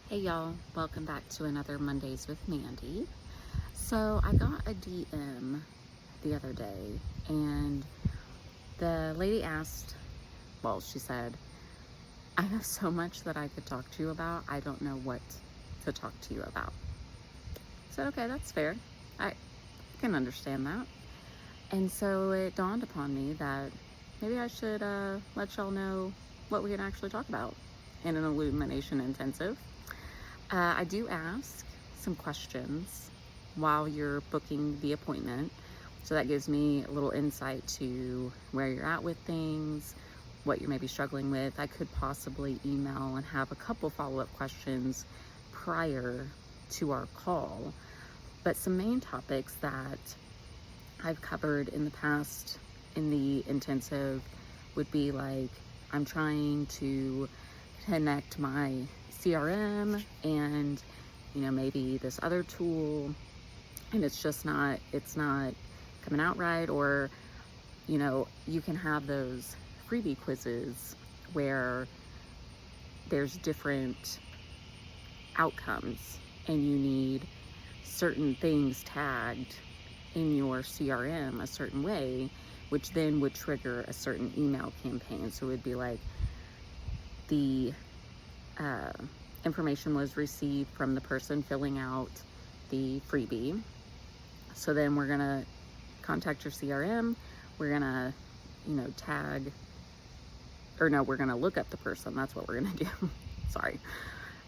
Hey y'all, welcome back to another Mondays with Mandy. So I got a DM the other day and the lady asked, she said, I have so much that I could talk to you about. I don't know what to talk to you about. I said, okay, that's fair. I can understand that. And so it dawned upon me that maybe I should let y'all know what we can actually talk about in an Illumination Intensive. I do ask some questions while you're booking the appointment. So that gives me a little insight to where you're at with things, what you may be struggling with. I could possibly email and have a couple follow-up questions prior to our call. But some main topics that I've covered in the past in the intensive would be like, I'm trying to connect my CRM and maybe this other tool, and it's not coming out right. Or you can have those freebie quizzes where there's different outcomes and you need certain things tagged in your CRM a certain way, which then would trigger a certain email campaign. So it would be like the information was received from the person filling out the freebie. So then we're gonna contact your CRM. We're gonna, tag, or no, we're gonna look up the person. That's what we're gonna do. Sorry.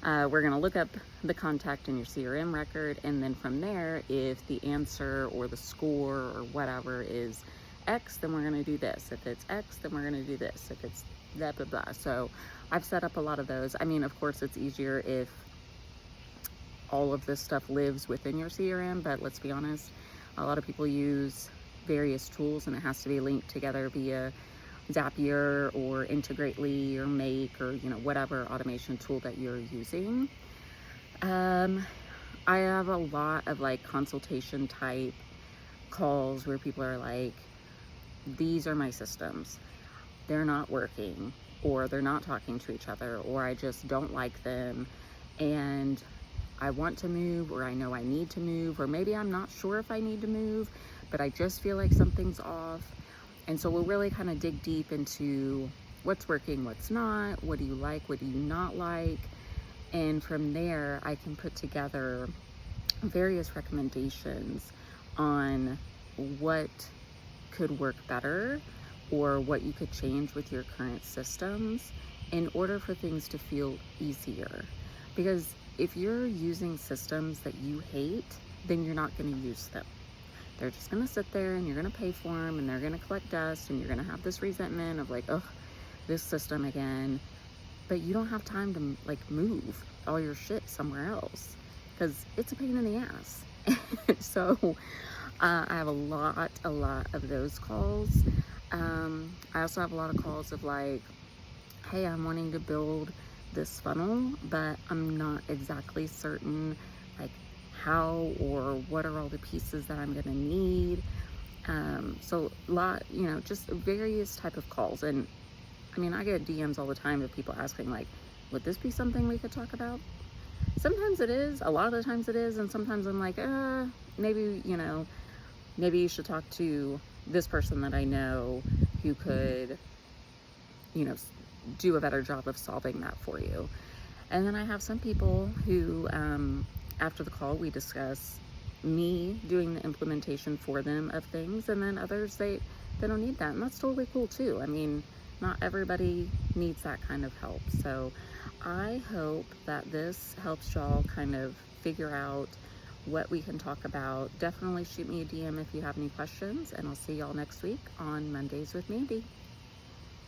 We're gonna look up the contact in your CRM record, and then from there, if the answer or the score or whatever is X, then we're gonna do this. If it's X, then we're gonna do this. If it's blah, blah, blah. So I've set up a lot of those. I mean, of course, it's easier if all of this stuff lives within your CRM, but let's be honest, a lot of people use various tools and it has to be linked together via Zapier or Integrately or Make or, whatever automation tool that you're using. I have a lot of like consultation type calls where people are like, these are my systems. They're not working, or they're not talking to each other, or I just don't like them and I want to move, or I know I need to move, or maybe I'm not sure if I need to move, but I just feel like something's off. And so we'll really kind of dig deep into what's working, what's not, what do you like, what do you not like. And from there, I can put together various recommendations on what could work better or what you could change with your current systems in order for things to feel easier. Because if you're using systems that you hate, then you're not going to use them. They're just going to sit there and you're going to pay for them and they're going to collect dust and you're going to have this resentment of like, oh, this system again. But you don't have time to like move all your shit somewhere else because it's a pain in the ass. So I have a lot of those calls. I also have a lot of calls of like, hey, I'm wanting to build this funnel, but I'm not exactly certain like how or what are all the pieces that I'm gonna need. So a lot, just various type of calls. And I mean, I get DMs all the time of people asking like, would this be something we could talk about? Sometimes it is, a lot of the times it is, and sometimes I'm like, maybe you should talk to this person that I know who could, do a better job of solving that for you. And then I have some people who, after the call, we discuss me doing the implementation for them of things, and then others, they don't need that, and that's totally cool too. I mean, not everybody needs that kind of help. So I hope that this helps y'all kind of figure out what we can talk about. Definitely shoot me a DM if you have any questions, and I'll see y'all next week on Mondays with Mandy.